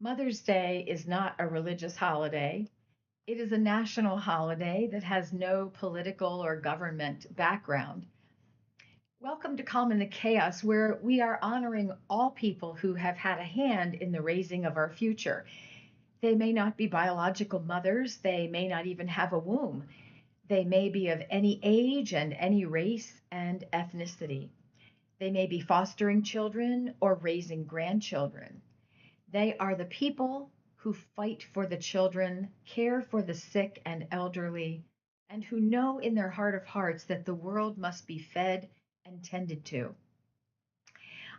Mother's Day is not a religious holiday. It is a national holiday that has no political or government background. Welcome to Calm in the Chaos, where we are honoring all people who have had a hand in the raising of our future. They may not be biological mothers, they may not even have a womb. They may be of any age and any race and ethnicity. They may be fostering children or raising grandchildren. They are the people who fight for the children, care for the sick and elderly, and who know in their heart of hearts that the world must be fed and tended to.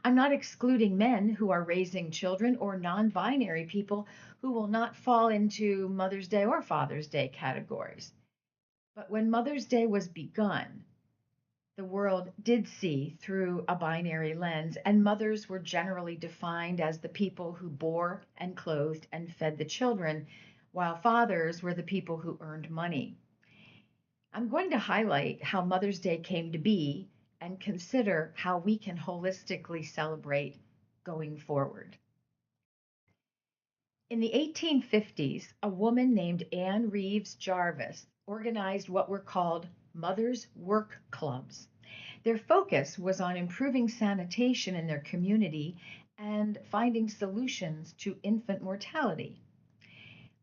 I'm not excluding men who are raising children or non binary people who will not fall into Mother's Day or Father's Day categories. But when Mother's Day was begun, the world did see through a binary lens, and mothers were generally defined as the people who bore and clothed and fed the children, while fathers were the people who earned money. I'm going to highlight how Mother's Day came to be and consider how we can holistically celebrate going forward. In the 1850s, a woman named Anne Reeves Jarvis organized what were called Mothers' Work Clubs. Their focus was on improving sanitation in their community and finding solutions to infant mortality.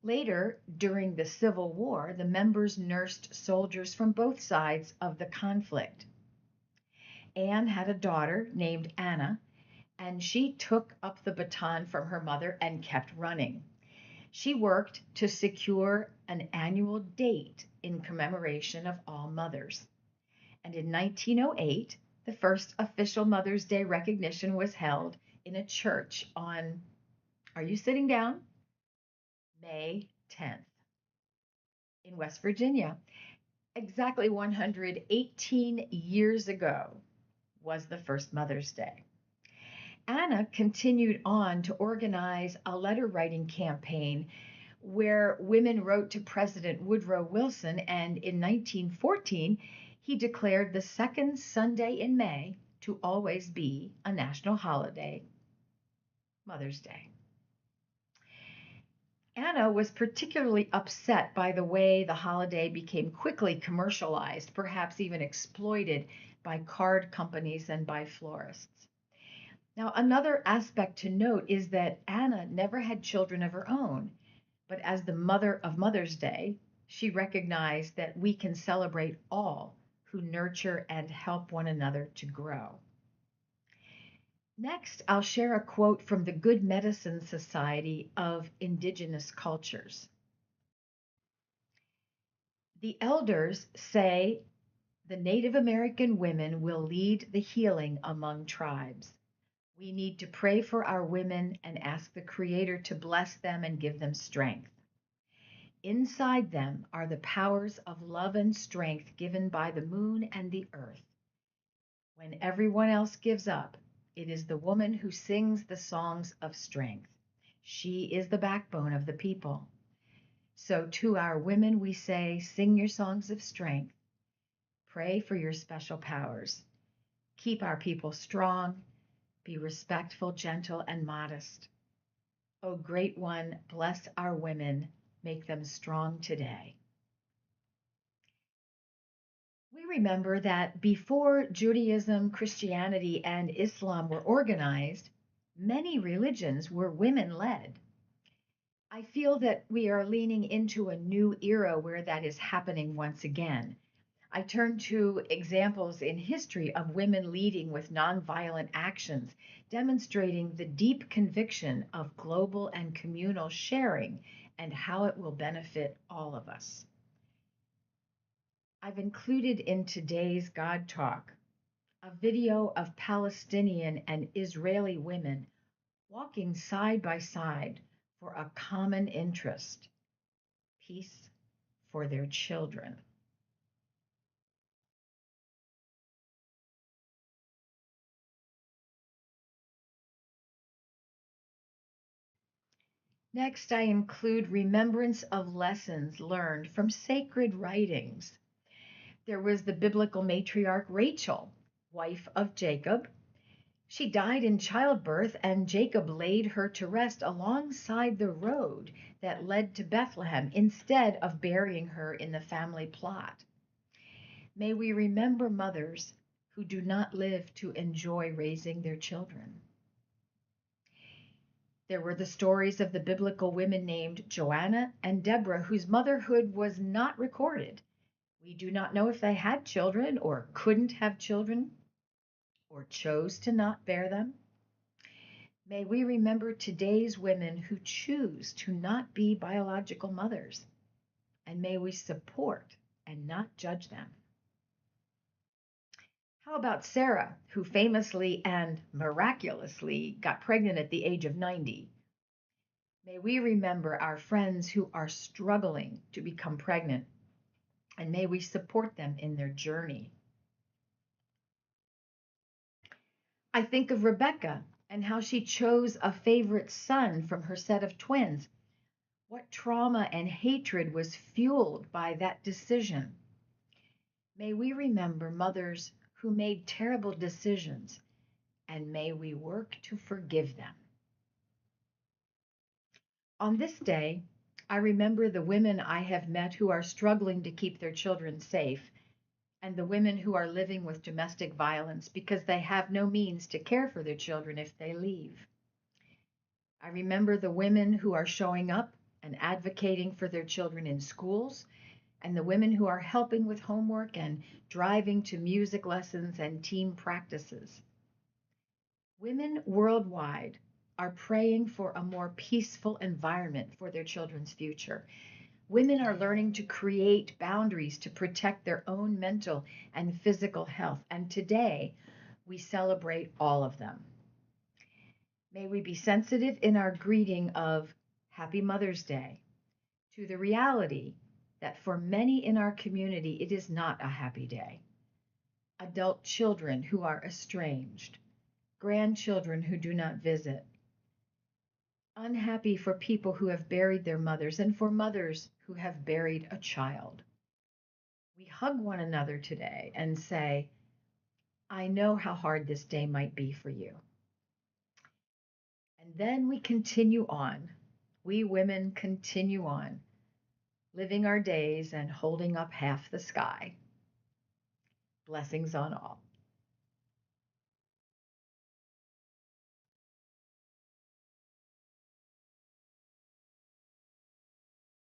Later, during the Civil War, the members nursed soldiers from both sides of the conflict. Anne had a daughter named Anna, and she took up the baton from her mother and kept running. She worked to secure an annual date in commemoration of all mothers. And in 1908, the first official Mother's Day recognition was held in a church on, are you sitting down? May 10th in West Virginia. Exactly 118 years ago was the first Mother's Day. Anna continued on to organize a letter writing campaign where women wrote to President Woodrow Wilson, and in 1914, he declared the second Sunday in May to always be a national holiday, Mother's Day. Anna was particularly upset by the way the holiday became quickly commercialized, perhaps even exploited by card companies and by florists. Now, another aspect to note is that Anna never had children of her own, but as the mother of Mother's Day, she recognized that we can celebrate all who nurture and help one another to grow. Next, I'll share a quote from the Good Medicine Society of Indigenous Cultures. The elders say the Native American women will lead the healing among tribes. We need to pray for our women and ask the Creator to bless them and give them strength. Inside them are the powers of love and strength given by the moon and the earth. When everyone else gives up, it is the woman who sings the songs of strength. She is the backbone of the people. So to our women we say, sing your songs of strength. Pray for your special powers. Keep our people strong. Be respectful, gentle, and modest. O Great One, bless our women. Make them strong today. We remember that before Judaism, Christianity, and Islam were organized, many religions were women led. I feel that we are leaning into a new era where that is happening once again. I turn to examples in history of women leading with nonviolent actions, demonstrating the deep conviction of global and communal sharing and how it will benefit all of us. I've included in today's God Talk a video of Palestinian and Israeli women walking side by side for a common interest, peace for their children. Next, I include remembrance of lessons learned from sacred writings. There was the biblical matriarch Rachel, wife of Jacob. She died in childbirth, and Jacob laid her to rest alongside the road that led to Bethlehem instead of burying her in the family plot. May we remember mothers who do not live to enjoy raising their children. There were the stories of the biblical women named Joanna and Deborah, whose motherhood was not recorded. We do not know if they had children or couldn't have children or chose to not bear them. May we remember today's women who choose to not be biological mothers, and may we support and not judge them. How about Sarah, who famously and miraculously got pregnant at the age of 90? May we remember our friends who are struggling to become pregnant, and may we support them in their journey. I think of Rebecca and how she chose a favorite son from her set of twins. What trauma and hatred was fueled by that decision? May we remember mothers who made terrible decisions, and may we work to forgive them. On this day, I remember the women I have met who are struggling to keep their children safe, and the women who are living with domestic violence because they have no means to care for their children if they leave. I remember the women who are showing up and advocating for their children in schools, and the women who are helping with homework and driving to music lessons and team practices. Women worldwide are praying for a more peaceful environment for their children's future. Women are learning to create boundaries to protect their own mental and physical health, and today we celebrate all of them. May we be sensitive in our greeting of Happy Mother's Day to the reality that for many in our community it is not a happy day. Adult children who are estranged, grandchildren who do not visit, unhappy for people who have buried their mothers, and for mothers who have buried a child. We hug one another today and say, I know how hard this day might be for you. And then we continue on. We women continue on, living our days and holding up half the sky. Blessings on all.